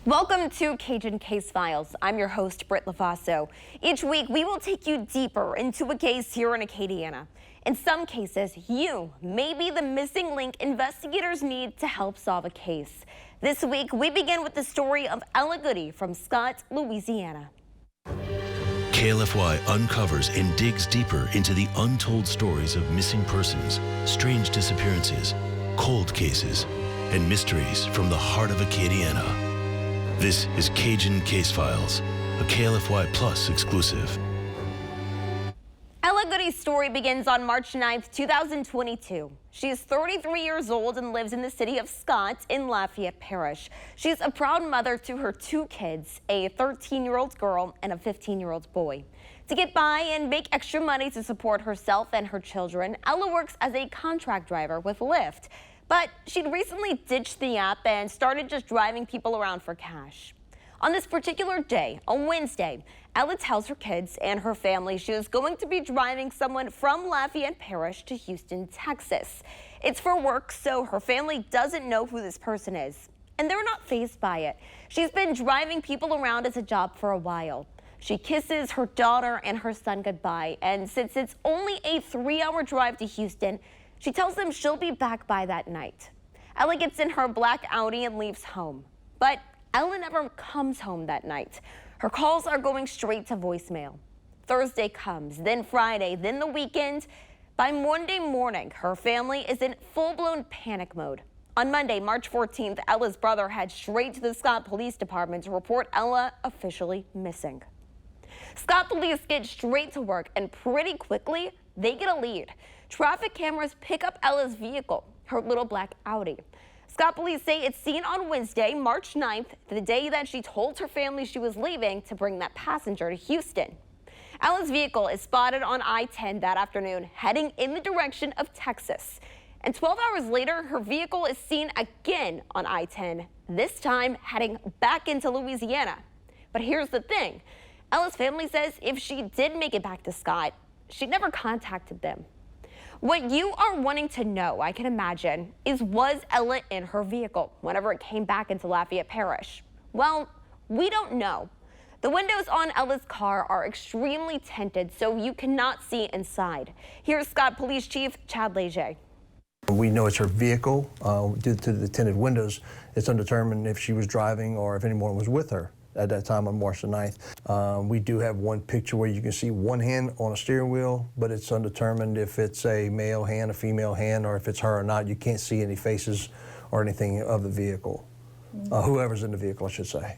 Welcome to Cajun Case Files. I'm your host, Britt Lofaso. Each week, we will take you deeper into a case here in Acadiana. In some cases, you may be the missing link investigators need to help solve a case. This week, we begin with the story of Ella Goodie from Scott, Louisiana. KLFY uncovers and digs deeper into the untold stories of missing persons, strange disappearances, cold cases, and mysteries from the heart of Acadiana. This is Cajun Case Files, a KLFY Plus exclusive. Ella Goodie's story begins on March 9th, 2022. She is 33 years old and lives in the city of Scott in Lafayette Parish. She's a proud mother to her two kids, a 13-year-old girl and a 15-year-old boy. To get by and make extra money to support herself and her children, Ella works as a contract driver with Lyft. But she'd recently ditched the app and started just driving people around for cash. On this particular day, on Wednesday, Ella tells her kids and her family she is going to be driving someone from Lafayette Parish to Houston, Texas. It's for work, so her family doesn't know who this person is. And they're not fazed by it. She's been driving people around as a job for a while. She kisses her daughter and her son goodbye, and since it's only a 3-hour drive to Houston, she tells them she'll be back by that night. Ella gets in her black Audi and leaves home. But Ella never comes home that night. Her calls are going straight to voicemail. Thursday comes, then Friday, then the weekend. By Monday morning, her family is in full-blown panic mode. On Monday, March 14th, Ella's brother heads straight to the Scott Police Department to report Ella officially missing. Scott Police get straight to work, and pretty quickly, they get a lead. Traffic cameras pick up Ella's vehicle, her little black Audi. Scott Police say it's seen on Wednesday, March 9th, the day that she told her family she was leaving to bring that passenger to Houston. Ella's vehicle is spotted on I-10 that afternoon, heading in the direction of Texas. And 12 hours later, her vehicle is seen again on I-10, this time heading back into Louisiana. But here's the thing. Ella's family says if she did make it back to Scott, she never contacted them. What you are wanting to know, I can imagine, is was Ella in her vehicle whenever it came back into Lafayette Parish? Well, we don't know. The windows on Ella's car are extremely tinted, so you cannot see inside. Here's Scott Police Chief Chad Leger. We know it's her vehicle. Due to the tinted windows, it's undetermined if she was driving or if anyone was with her at that time on March the 9th. We do have one picture where you can see one hand on a steering wheel, but it's undetermined if it's a male hand, a female hand, or if it's her or not. You can't see any faces or anything of the vehicle. Whoever's in the vehicle, I should say.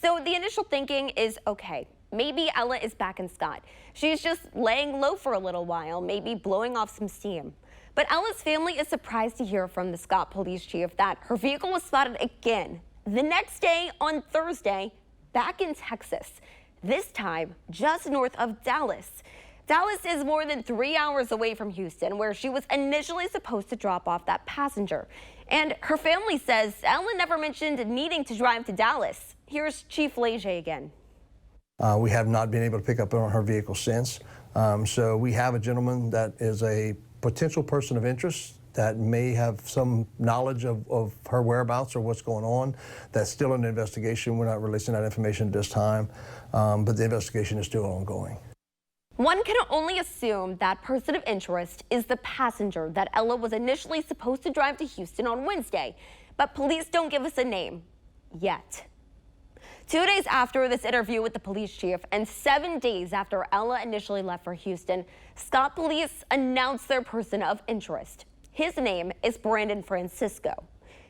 So the initial thinking is, okay, maybe Ella is back in Scott. She's just laying low for a little while, maybe blowing off some steam. But Ella's family is surprised to hear from the Scott Police Chief that her vehicle was spotted again the next day on Thursday, back in Texas, this time just north of Dallas. Dallas is more than 3 hours away from Houston, where she was initially supposed to drop off that passenger. And her family says Ella never mentioned needing to drive to Dallas. Here's Chief Leger again. We have not been able to pick up on her vehicle since. So we have a gentleman that is a potential person of interest that may have some knowledge of her whereabouts or what's going on. That's still an investigation. We're not releasing that information at this time, but the investigation is still ongoing. One can only assume that person of interest is the passenger that Ella was initially supposed to drive to Houston on Wednesday, but police don't give us a name yet. 2 days after this interview with the police chief and 7 days after Ella initially left for Houston, Scott Police announced their person of interest. His name is Brandon Francisco.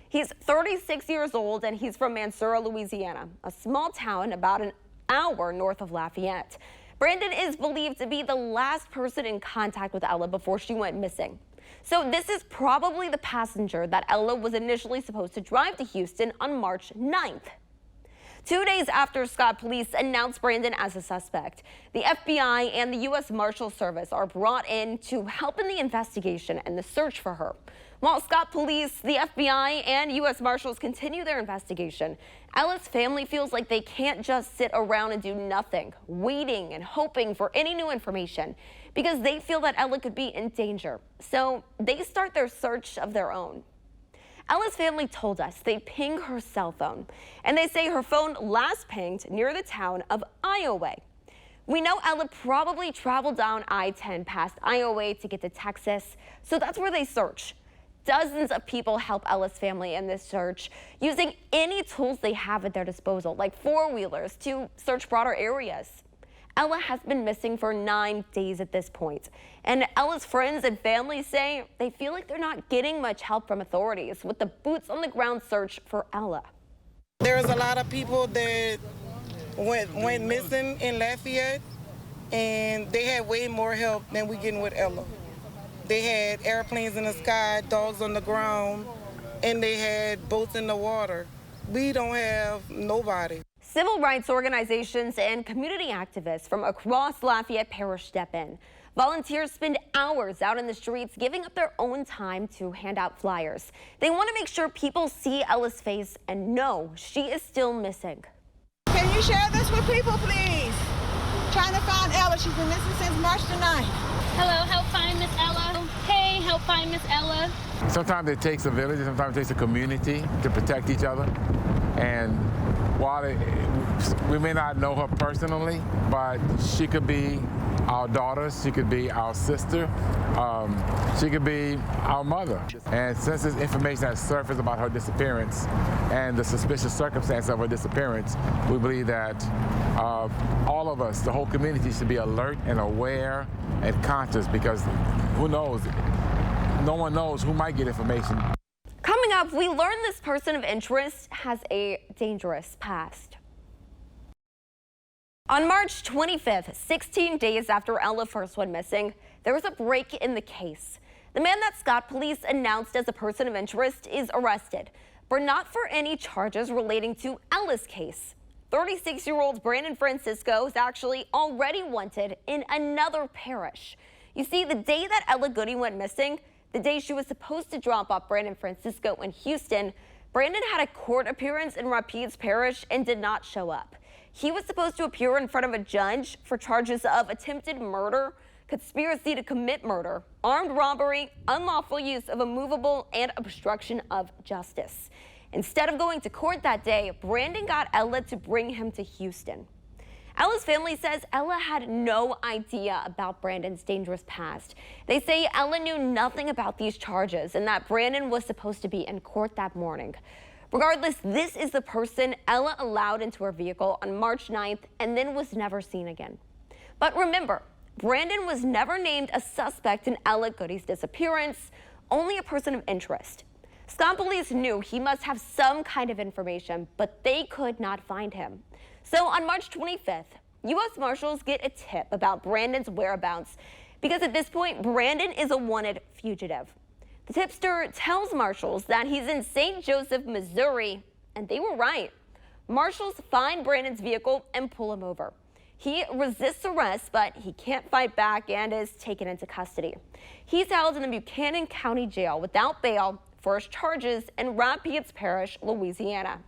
He's 36 years old and he's from Mansura, Louisiana, a small town about an hour north of Lafayette. Brandon is believed to be the last person in contact with Ella before she went missing. So this is probably the passenger that Ella was initially supposed to drive to Houston on March 9th. 2 days after Scott Police announced Brandon as a suspect, the FBI and the U.S. Marshal Service are brought in to help in the investigation and the search for her. While Scott Police, the FBI, and U.S. Marshals continue their investigation, Ella's family feels like they can't just sit around and do nothing, waiting and hoping for any new information, because they feel that Ella could be in danger. So they start their search of their own. Ella's family told us they pinged her cell phone, and they say her phone last pinged near the town of Iowa. We know Ella probably traveled down I-10 past Iowa to get to Texas, so that's where they search. Dozens of people help Ella's family in this search, using any tools they have at their disposal, like four-wheelers, to search broader areas. Ella has been missing for 9 days at this point, and Ella's friends and family say they feel like they're not getting much help from authorities with the boots-on-the-ground search for Ella. There's a lot of people that went missing in Lafayette, and they had way more help than we getting with Ella. They had airplanes in the sky, dogs on the ground, and they had boats in the water. We don't have nobody. Civil rights organizations and community activists from across Lafayette Parish step in. Volunteers spend hours out in the streets giving up their own time to hand out flyers. They want to make sure people see Ella's face and know she is still missing. Can you share this with people, please? Trying to find Ella. She's been missing since March the 9th. Hello, help find Miss Ella. Hey, help find Miss Ella. Sometimes it takes a village, sometimes it takes a community to protect each other. And while we may not know her personally, but she could be our daughter, she could be our sister, she could be our mother. And since this information has surfaced about her disappearance and the suspicious circumstance of her disappearance, we believe that all of us, the whole community, should be alert and aware and conscious, because who knows? No one knows who might get information. Coming up, we learn this person of interest has a dangerous past. On March 25th, 16 days after Ella first went missing, there was a break in the case. The man that Scott police announced as a person of interest is arrested, but not for any charges relating to Ella's case. 36-year-old Brandon Francisco is actually already wanted in another parish. You see, the day that Ella Goodie went missing, the day she was supposed to drop off Brandon Francisco in Houston, Brandon had a court appearance in Rapides Parish and did not show up. He was supposed to appear in front of a judge for charges of attempted murder, conspiracy to commit murder, armed robbery, unlawful use of a movable, and obstruction of justice. Instead of going to court that day, Brandon got Ella to bring him to Houston. Ella's family says Ella had no idea about Brandon's dangerous past. They say Ella knew nothing about these charges and that Brandon was supposed to be in court that morning. Regardless, this is the person Ella allowed into her vehicle on March 9th and then was never seen again. But remember, Brandon was never named a suspect in Ella Goodie's disappearance, only a person of interest. Scott police knew he must have some kind of information, but they could not find him. So on March 25th, U.S. Marshals get a tip about Brandon's whereabouts because at this point, Brandon is a wanted fugitive. The tipster tells Marshals that he's in St. Joseph, Missouri, and they were right. Marshals find Brandon's vehicle and pull him over. He resists arrest, but he can't fight back and is taken into custody. He's held in the Buchanan County Jail without bail for his charges in Rapides Parish, Louisiana.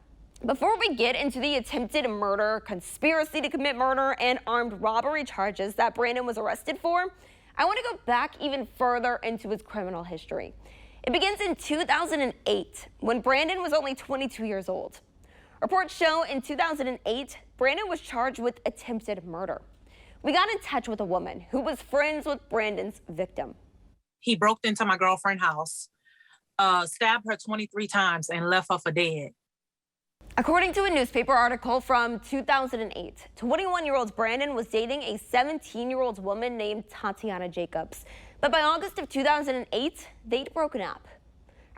Before we get into the attempted murder, conspiracy to commit murder, and armed robbery charges that Brandon was arrested for, I want to go back even further into his criminal history. It begins in 2008, when Brandon was only 22 years old. Reports show in 2008, Brandon was charged with attempted murder. We got in touch with a woman who was friends with Brandon's victim. He broke into my girlfriend's house, stabbed her 23 times, and left her for dead. According to a newspaper article from 2008, 21-year-old Brandon was dating a 17-year-old woman named Tatiana Jacobs. But by August of 2008, they'd broken up.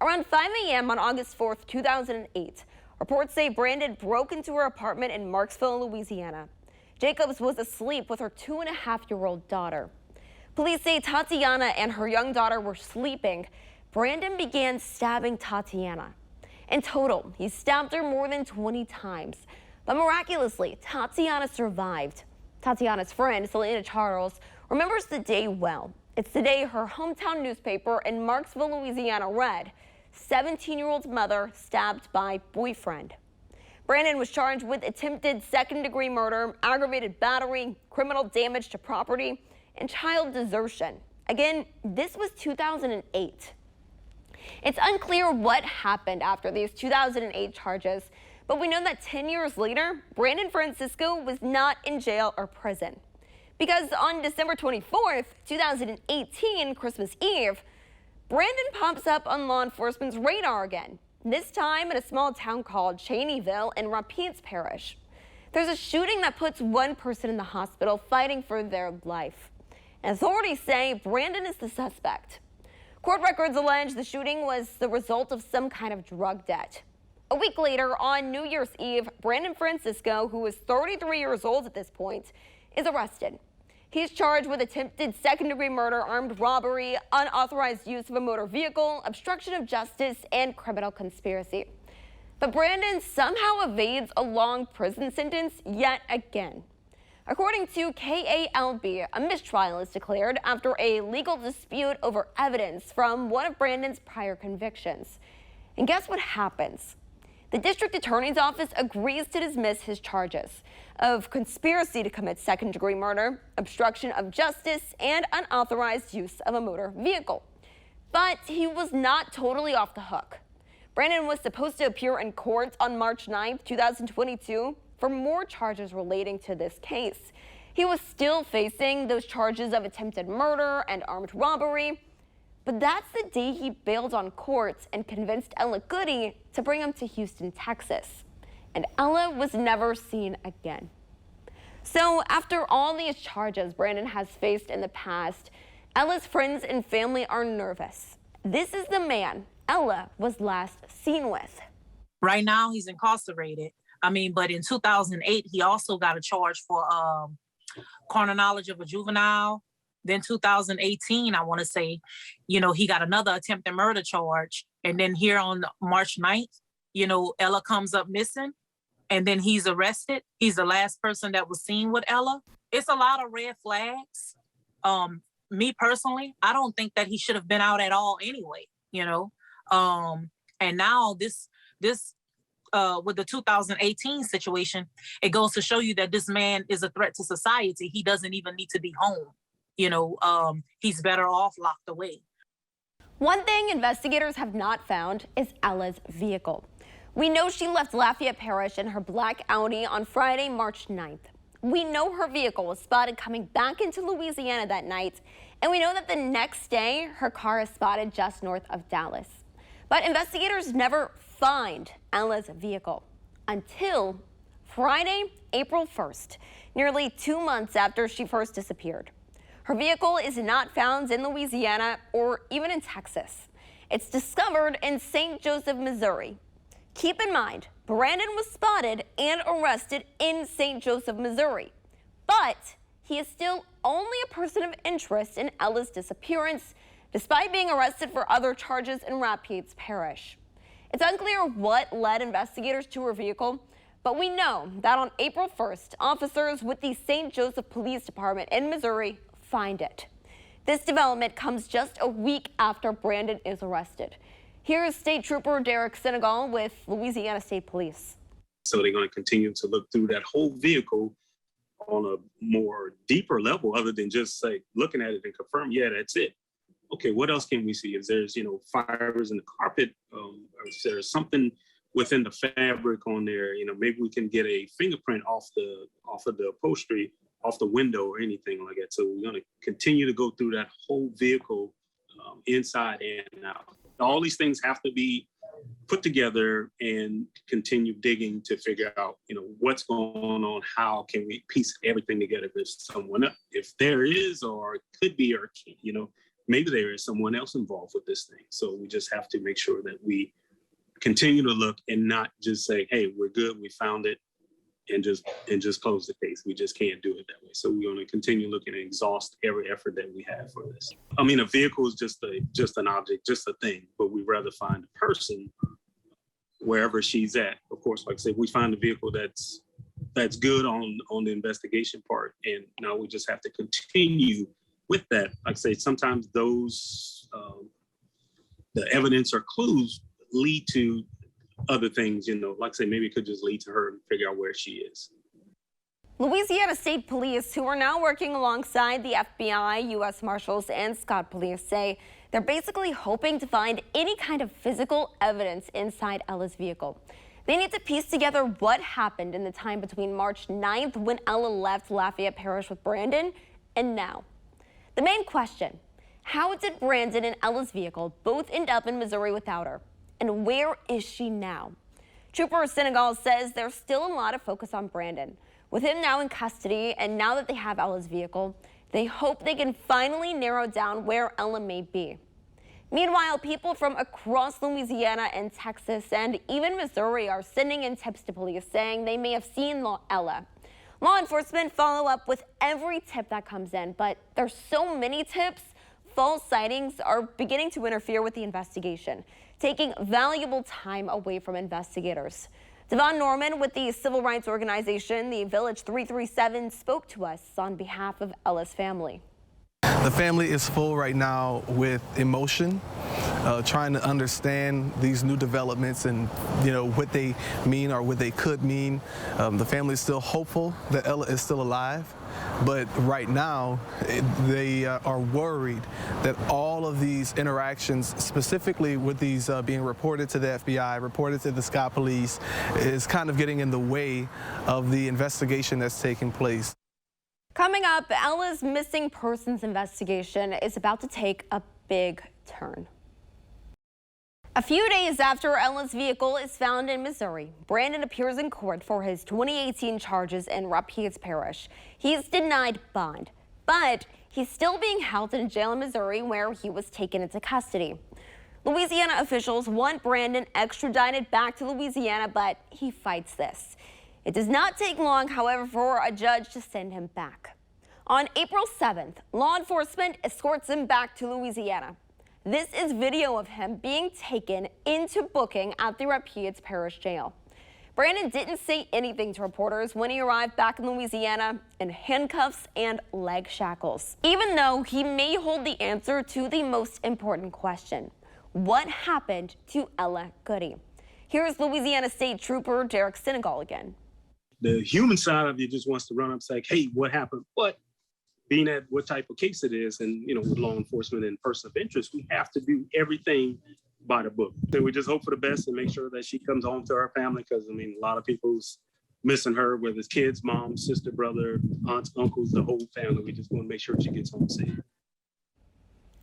Around 5 a.m. on August 4th, 2008, reports say Brandon broke into her apartment in Marksville, Louisiana. Jacobs was asleep with her 2.5-year-old daughter. Police say Tatiana and her young daughter were sleeping. Brandon began stabbing Tatiana. In total, he stabbed her more than 20 times. But miraculously, Tatiana survived. Tatiana's friend, Selena Charles, remembers the day well. It's the day her hometown newspaper in Marksville, Louisiana read, 17-year-old mother stabbed by boyfriend. Brandon was charged with attempted second-degree murder, aggravated battery, criminal damage to property, and child desertion. Again, this was 2008. It's unclear what happened after these 2008 charges, but we know that 10 years later, Brandon Francisco was not in jail or prison. Because on December 24th, 2018, Christmas Eve, Brandon pops up on law enforcement's radar again, this time in a small town called Cheneyville in Rapides Parish. There's a shooting that puts one person in the hospital fighting for their life. Authorities say Brandon is the suspect. Court records allege the shooting was the result of some kind of drug debt. A week later, on New Year's Eve, Brandon Francisco, who is 33 years old at this point, is arrested. He's charged with attempted second-degree murder, armed robbery, unauthorized use of a motor vehicle, obstruction of justice, and criminal conspiracy. But Brandon somehow evades a long prison sentence yet again. According to KALB, a mistrial is declared after a legal dispute over evidence from one of Brandon's prior convictions. And guess what happens? The district attorney's office agrees to dismiss his charges of conspiracy to commit second-degree murder, obstruction of justice, and unauthorized use of a motor vehicle. But he was not totally off the hook. Brandon was supposed to appear in court on March 9th, 2022 for more charges relating to this case. He was still facing those charges of attempted murder and armed robbery. But that's the day he bailed on court and convinced Ella Goodie to bring him to Houston, Texas. And Ella was never seen again. So after all these charges Brandon has faced in the past, Ella's friends and family are nervous. This is the man Ella was last seen with. Right now, he's incarcerated. But in 2008, he also got a charge for carnal knowledge of a juvenile. Then 2018, I want to say, he got another attempted murder charge. And then here on March 9th, Ella comes up missing and then he's arrested. He's the last person that was seen with Ella. It's a lot of red flags. Me personally, I don't think that he should have been out at all anyway, and now this with the 2018 situation, it goes to show you that this man is a threat to society. He doesn't even need to be home. He's better off locked away. One thing investigators have not found is Ella's vehicle. We know she left Lafayette Parish in her black Audi on Friday, March 9th. We know her vehicle was spotted coming back into Louisiana that night, and we know that the next day her car is spotted just north of Dallas. But investigators never find Ella's vehicle until Friday, April 1st, nearly 2 months after she first disappeared. Her vehicle is not found in Louisiana or even in Texas. It's discovered in St. Joseph, Missouri. Keep in mind, Brandon was spotted and arrested in St. Joseph, Missouri, but he is still only a person of interest in Ella's disappearance, despite being arrested for other charges in Rapides Parish. It's unclear what led investigators to her vehicle, but we know that on April 1st, officers with the St. Joseph Police Department in Missouri find it. This development comes just a week after Brandon is arrested. Here's State Trooper Derek Senegal with Louisiana State Police. So they're going to continue to look through that whole vehicle on a more deeper level, other than just say, looking at it and confirm, yeah, that's it. Okay, what else can we see? If there's, fibers in the carpet, if there's something within the fabric on there, maybe we can get a fingerprint off of the upholstery, off the window or anything like that. So we're going to continue to go through that whole vehicle inside and out. All these things have to be put together and continue digging to figure out, what's going on, how can we piece everything together. If there is, or could be, or maybe there is someone else involved with this thing. So we just have to make sure that we continue to look and not just say, hey, we're good, we found it, and just close the case. We just can't do it that way. So we're going to continue looking and exhaust every effort that we have for this. A vehicle is just an object, just a thing, but we'd rather find a person wherever she's at. Of course, like I said, we find a vehicle that's good on the investigation part, and now we just have to continue with that. Like I say, sometimes those the evidence or clues lead to other things, like I say, maybe it could just lead to her to figure out where she is. Louisiana State Police, who are now working alongside the FBI, U.S. Marshals, and Scott Police, say They're basically hoping to find any kind of physical evidence inside Ella's vehicle. They need to piece together what happened in the time between March 9th, when Ella left Lafayette Parish with Brandon, and now. The main question: how did Brandon and Ella's vehicle both end up in Missouri without her? And where is she now? Trooper Senegal says there's still a lot of focus on Brandon. With him now in custody, and now that they have Ella's vehicle, they hope they can finally narrow down where Ella may be. Meanwhile, people from across Louisiana and Texas and even Missouri are sending in tips to police saying they may have seen Ella. Law enforcement follow up with every tip that comes in, but there's so many tips, false sightings are beginning to interfere with the investigation, taking valuable time away from investigators. Devon Norman with the civil rights organization, the Village 337, spoke to us on behalf of Ella's family. The family is full right now with emotion, trying to understand these new developments and what they mean or what they could mean. The family is still hopeful that Ella is still alive, but right now they are worried that all of these interactions, specifically with these being reported to the FBI, reported to the Scott Police, is kind of getting in the way of the investigation that's taking place. Coming up, Ella's missing persons investigation is about to take a big turn. A few days after Ella's vehicle is found in Missouri, Brandon appears in court for his 2018 charges in Rapides Parish. He's denied bond, but he's still being held in jail in Missouri, where he was taken into custody. Louisiana officials want Brandon extradited back to Louisiana, but he fights this. It does not take long, however, for a judge to send him back. On April 7th, law enforcement escorts him back to Louisiana. This is video of him being taken into booking at the Rapides Parish Jail. Brandon didn't say anything to reporters when he arrived back in Louisiana in handcuffs and leg shackles, even though he may hold the answer to the most important question: what happened to Ella Goodie? Here's Louisiana State Trooper Derek Senegal again. The human side of you just wants to run up and say, hey, what happened? But being at what type of case it is, and with law enforcement and person of interest, we have to do everything by the book. So we just hope for the best and make sure that she comes home to her family, because a lot of people's missing her, whether it's kids, mom, sister, brother, aunts, uncles, the whole family. We just want to make sure she gets home safe.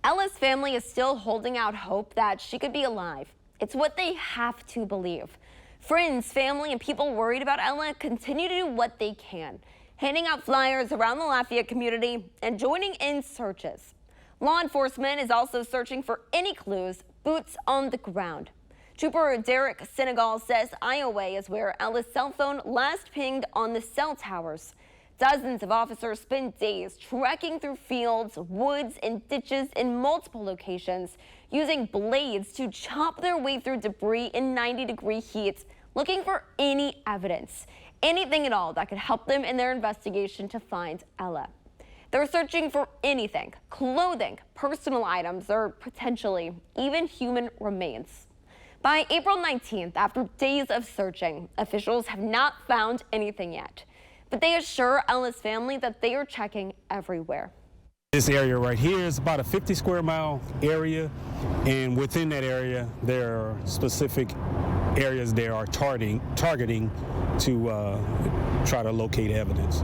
Ella's family is still holding out hope that she could be alive. It's what they have to believe. Friends, family, and people worried about Ella continue to do what they can, handing out flyers around the Lafayette community and joining in searches. Law enforcement is also searching for any clues, boots on the ground. Trooper Derek Senegal says Iowa is where Ella's cell phone last pinged on the cell towers. Dozens of officers spend days trekking through fields, woods, and ditches in multiple locations, using blades to chop their way through debris in 90-degree heat, looking for any evidence, anything at all that could help them in their investigation to find Ella. They're searching for anything: clothing, personal items, or potentially even human remains. By April 19th, after days of searching, officials have not found anything yet, but they assure Ella's family that they are checking everywhere. This area right here is about a 50 square mile area, and within that area there are specific areas they are targeting to try to locate evidence.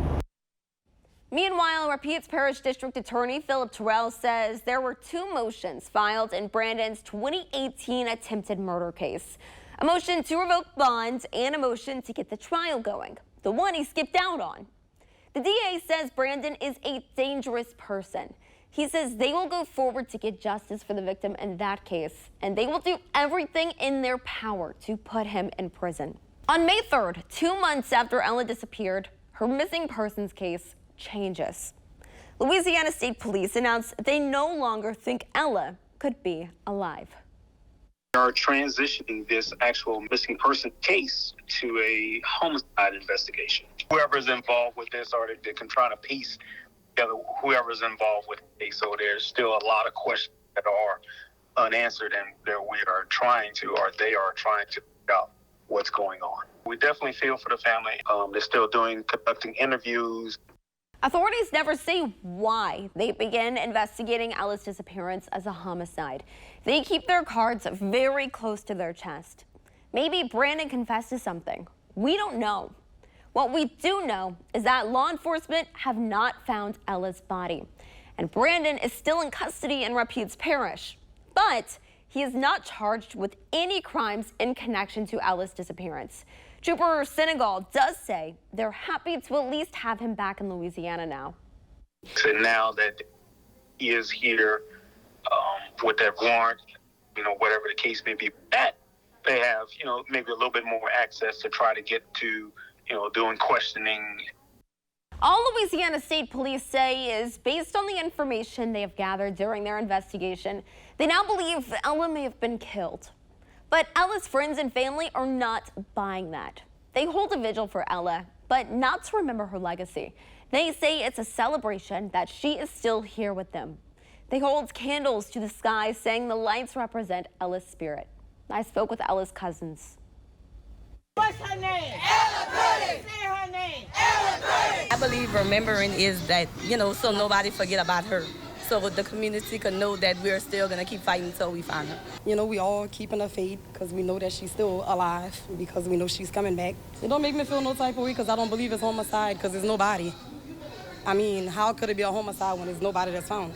Meanwhile, Rapides Parish District Attorney Philip Terrell says there were 2 motions filed in Brandon's 2018 attempted murder case: a motion to revoke bonds and a motion to get the trial going, the one he skipped out on. The DA says Brandon is a dangerous person. He says they will go forward to get justice for the victim in that case, and they will do everything in their power to put him in prison. On May 3rd, 2 months after Ella disappeared, her missing persons case changes. Louisiana State Police announced they no longer think Ella could be alive. We are transitioning this actual missing person case to a homicide investigation. Whoever's involved with this, or they can try to piece together whoever's involved with the case. So there's still a lot of questions that are unanswered, and that we are trying to, or they are trying to figure out what's going on. We definitely feel for the family. They're still conducting interviews. Authorities never say why they began investigating Ella's disappearance as a homicide. They keep their cards very close to their chest. Maybe Brandon confessed to something. We don't know. What we do know is that law enforcement have not found Ella's body, and Brandon is still in custody in Rapides Parish. But he is not charged with any crimes in connection to Ella's disappearance. Trooper Senegal does say they're happy to at least have him back in Louisiana now. So now that he is here with that warrant, whatever the case may be, that they have, maybe a little bit more access to try to get to, doing questioning. All Louisiana State Police say is based on the information they have gathered during their investigation, they now believe Ella may have been killed. But Ella's friends and family are not buying that. They hold a vigil for Ella, but not to remember her legacy. They say it's a celebration that she is still here with them. They hold candles to the sky, saying the lights represent Ella's spirit. I spoke with Ella's cousins. What's her name? Ella Goodie. Say her name. Ella Goodie. I believe remembering is that, so nobody forget about her. So the community can know that we're still going to keep fighting until we find her. We all keeping her faith because we know that she's still alive, because we know she's coming back. It don't make me feel no type of way because I don't believe it's homicide because there's nobody. How could it be a homicide when there's nobody that's found?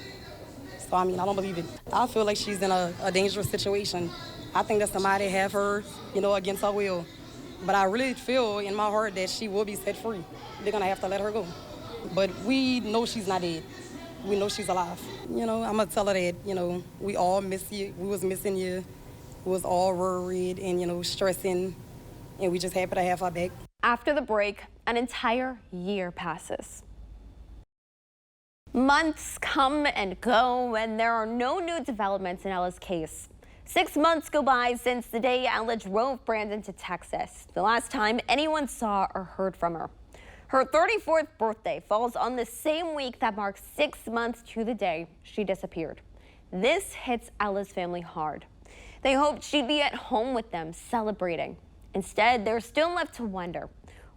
So, I don't believe it. I feel like she's in a dangerous situation. I think that somebody have her, against her will. But I really feel in my heart that she will be set free. They're going to have to let her go. But we know she's not dead. We know she's alive. I'm going to tell her that, we all miss you. We was missing you. We was all worried and, stressing. And we just happy to have her back. After the break, an entire year passes. Months come and go, and there are no new developments in Ella's case. 6 months go by since the day Ella drove Brandon to Texas, the last time anyone saw or heard from her. Her 34th birthday falls on the same week that marks 6 months to the day she disappeared. This hits Ella's family hard. They hoped she'd be at home with them celebrating. Instead, they're still left to wonder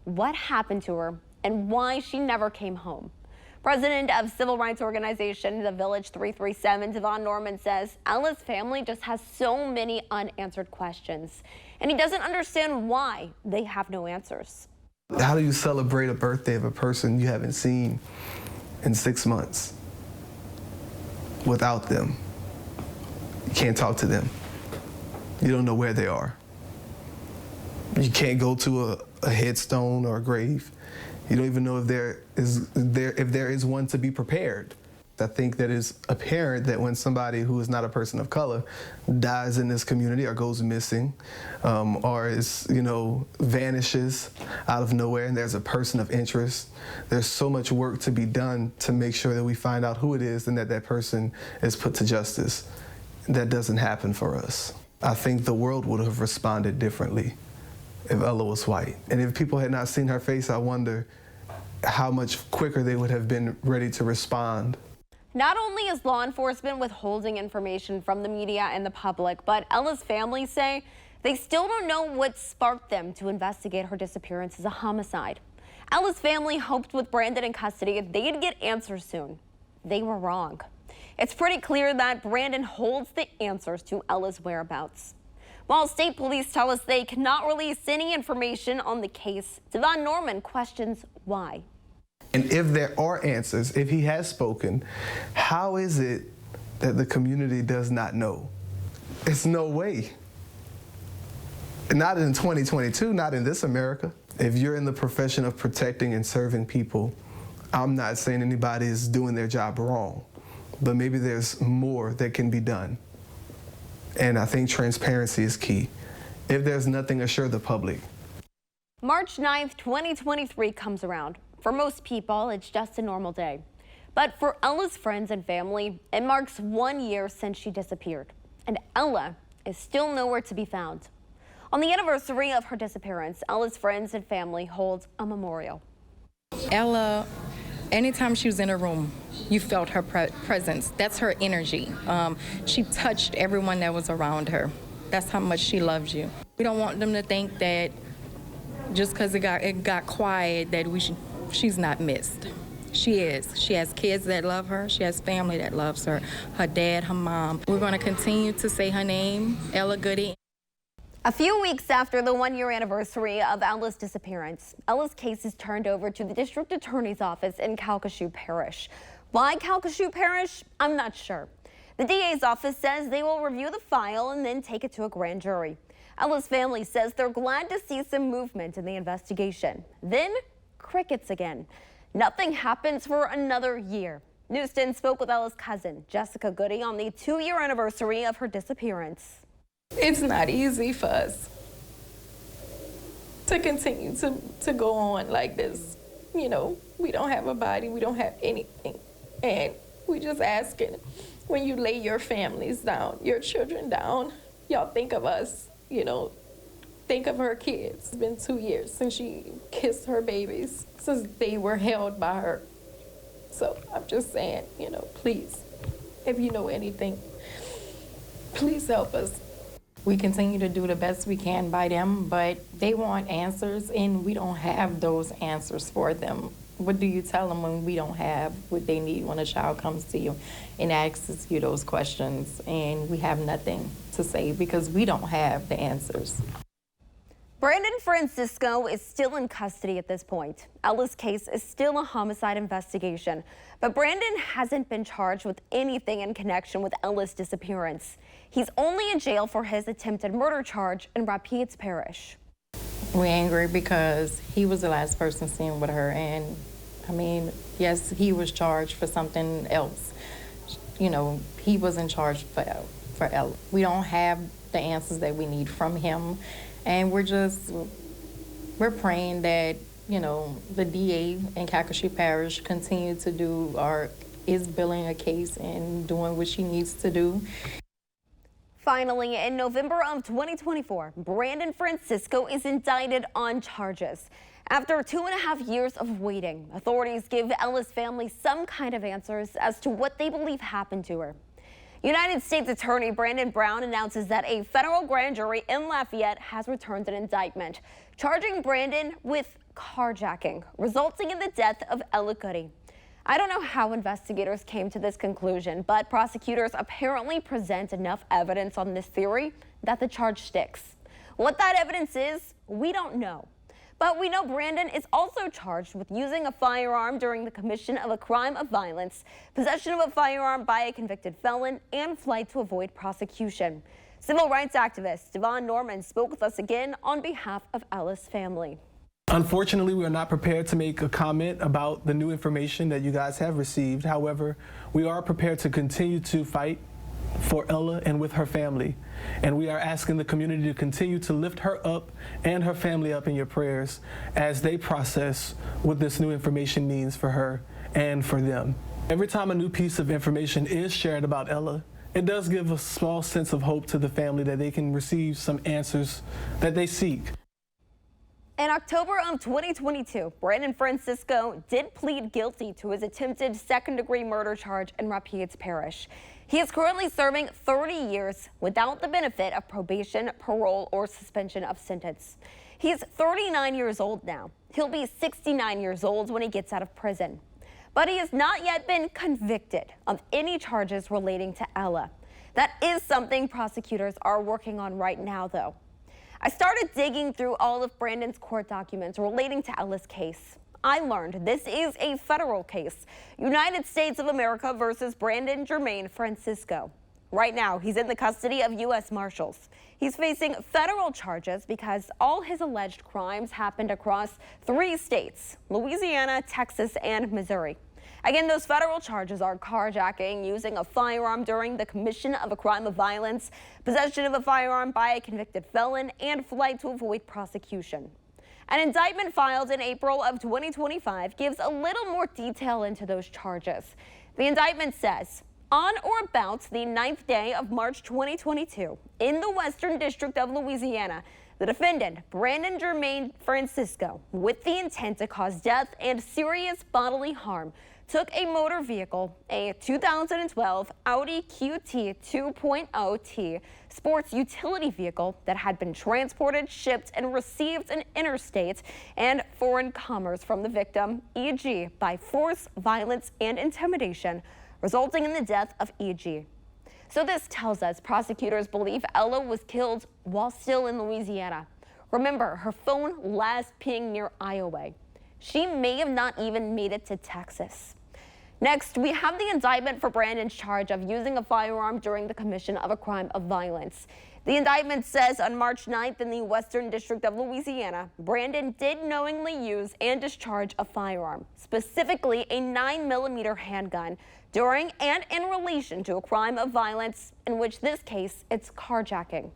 what happened to her and why she never came home. President of civil rights organization The Village 337, Devon Norman, says Ella's family just has so many unanswered questions, and he doesn't understand why they have no answers. How do you celebrate a birthday of a person you haven't seen in 6 months without them? You can't talk to them. You don't know where they are. You can't go to a headstone or a grave. You don't even know if there is one to be prepared. I think that it's apparent that when somebody who is not a person of color dies in this community or goes missing or vanishes out of nowhere and there's a person of interest, there's so much work to be done to make sure that we find out who it is and that that person is put to justice. That doesn't happen for us. I think the world would have responded differently if Ella was white. And if people had not seen her face, I wonder how much quicker they would have been ready to respond. Not only is law enforcement withholding information from the media and the public, but Ella's family say they still don't know what sparked them to investigate her disappearance as a homicide. Ella's family hoped with Brandon in custody they'd get answers soon. They were wrong. It's pretty clear that Brandon holds the answers to Ella's whereabouts. While state police tell us they cannot release any information on the case, Devon Norman questions why. And if there are answers, if he has spoken, how is it that the community does not know? It's no way. Not in 2022, not in this America. If you're in the profession of protecting and serving people, I'm not saying anybody is doing their job wrong, but maybe there's more that can be done. And I think transparency is key. If there's nothing, assure the public. March 9th, 2023 comes around. For most people, it's just a normal day. But for Ella's friends and family, it marks 1 year since she disappeared. And Ella is still nowhere to be found. On the anniversary of her disappearance, Ella's friends and family hold a memorial. Ella, anytime she was in her room, you felt her presence. That's her energy. She touched everyone that was around her. That's how much she loves you. We don't want them to think that just because it got quiet that she's not missed. She is. She has kids that love her. She has family that loves her. Her dad, her mom. We're going to continue to say her name, Ella Goodie. A few weeks after the one-year anniversary of Ella's disappearance, Ella's case is turned over to the district attorney's office in Calcasieu Parish. Why Calcasieu Parish? I'm not sure. The DA's office says they will review the file and then take it to a grand jury. Ella's family says they're glad to see some movement in the investigation. Then, crickets again. Nothing happens for another year. News 10 spoke with Ella's cousin, Jessica Goodie, on the 2-year anniversary of her disappearance. It's not easy for us to continue to go on like this. You know, we don't have a body, we don't have anything. And we just asking, when you lay your families down, your children down, y'all think of us, you know, think of her kids. It's been 2 years since she kissed her babies, since they were held by her. So I'm just saying, you know, please, if you know anything, please help us. We continue to do the best we can by them, but they want answers, and we don't have those answers for them. What do you tell them when we don't have what they need when a child comes to you and asks you those questions, and we have nothing to say because we don't have the answers? Brandon Francisco is still in custody at this point. Ella's case is still a homicide investigation, but Brandon hasn't been charged with anything in connection with Ella's disappearance. He's only in jail for his attempted murder charge in Rapides Parish. We're angry because he was the last person seen with her, and I mean, yes, he was charged for something else. You know, he wasn't charged for Ella. We don't have the answers that we need from him. And we're praying that, you know, the DA in Calcasieu Parish continue to do or is billing a case and doing what she needs to do. Finally, in November of 2024, Brandon Francisco is indicted on charges. After 2.5 years of waiting, authorities give Ella's family some kind of answers as to what they believe happened to her. United States Attorney Brandon Brown announces that a federal grand jury in Lafayette has returned an indictment, charging Brandon with carjacking, resulting in the death of Ella Goodie. I don't know how investigators came to this conclusion, but prosecutors apparently present enough evidence on this theory that the charge sticks. What that evidence is, we don't know. But we know Brandon is also charged with using a firearm during the commission of a crime of violence, possession of a firearm by a convicted felon, and flight to avoid prosecution. Civil rights activist Devon Norman spoke with us again on behalf of Ella's family. Unfortunately, we are not prepared to make a comment about the new information that you guys have received. However, we are prepared to continue to fight for Ella and with her family. And we are asking the community to continue to lift her up and her family up in your prayers as they process what this new information means for her and for them. Every time a new piece of information is shared about Ella, it does give a small sense of hope to the family that they can receive some answers that they seek. In October of 2022, Brandon Francisco did plead guilty to his attempted second-degree murder charge in Rapides Parish. He is currently serving 30 years without the benefit of probation, parole, or suspension of sentence. He is 39 years old now. He'll be 69 years old when he gets out of prison. But he has not yet been convicted of any charges relating to Ella. That is something prosecutors are working on right now, though. I started digging through all of Brandon's court documents relating to Ella's case. I learned this is a federal case, United States of America versus Brandon Jermaine Francisco. Right now, he's in the custody of U.S. Marshals. He's facing federal charges because all his alleged crimes happened across 3 states, Louisiana, Texas, and Missouri. Again, those federal charges are carjacking, using a firearm during the commission of a crime of violence, possession of a firearm by a convicted felon, and flight to avoid prosecution. An indictment filed in April of 2025 gives a little more detail into those charges. The indictment says, on or about the 9th day of March 2022, in the Western District of Louisiana, The defendant, Brandon Jermaine Francisco, with the intent to cause death and serious bodily harm, took a motor vehicle, a 2012 Audi QT 2.0T sports utility vehicle that had been transported, shipped, and received in interstate and foreign commerce from the victim, E.G., by force, violence, and intimidation, resulting in the death of E.G. So this tells us prosecutors believe Ella was killed while still in Louisiana. Remember, her phone last pinged near Iowa. She may have not even made it to Texas. Next, we have the indictment for Brandon's charge of using a firearm during the commission of a crime of violence. The indictment says on March 9th in the Western District of Louisiana, Brandon did knowingly use and discharge a firearm, specifically a 9mm handgun, during and in relation to a crime of violence, in which this case it's carjacking.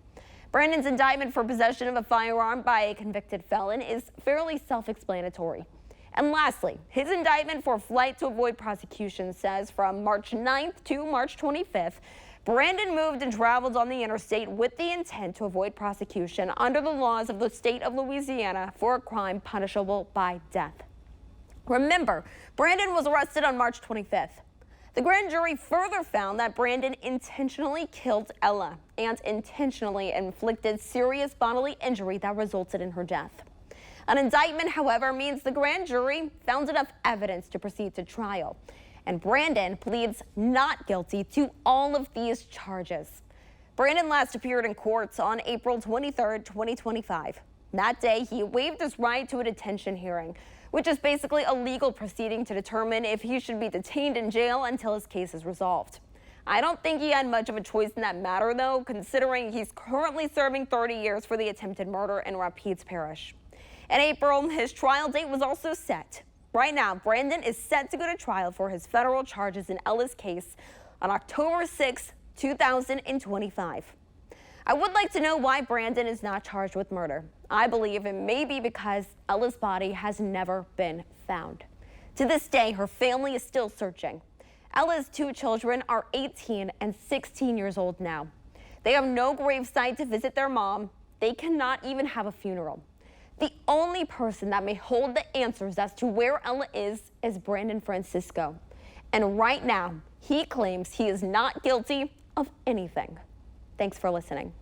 Brandon's indictment for possession of a firearm by a convicted felon is fairly self-explanatory. And lastly, his indictment for flight to avoid prosecution says from March 9th to March 25th, Brandon moved and traveled on the interstate with the intent to avoid prosecution under the laws of the state of Louisiana for a crime punishable by death. Remember, Brandon was arrested on March 25th. The grand jury further found that Brandon intentionally killed Ella and intentionally inflicted serious bodily injury that resulted in her death. An indictment, however, means the grand jury found enough evidence to proceed to trial, and Brandon pleads not guilty to all of these charges. Brandon last appeared in court on April 23, 2025. That day, he waived his right to a detention hearing, which is basically a legal proceeding to determine if he should be detained in jail until his case is resolved. I don't think he had much of a choice in that matter, though, considering he's currently serving 30 years for the attempted murder in Rapides Parish. In April, his trial date was also set. Right now, Brandon is set to go to trial for his federal charges in Ella's case on October 6, 2025. I would like to know why Brandon is not charged with murder. I believe it may be because Ella's body has never been found. To this day, her family is still searching. Ella's two children are 18 and 16 years old now. They have no gravesite to visit their mom. They cannot even have a funeral. The only person that may hold the answers as to where Ella is Brandon Francisco. And right now, he claims he is not guilty of anything. Thanks for listening.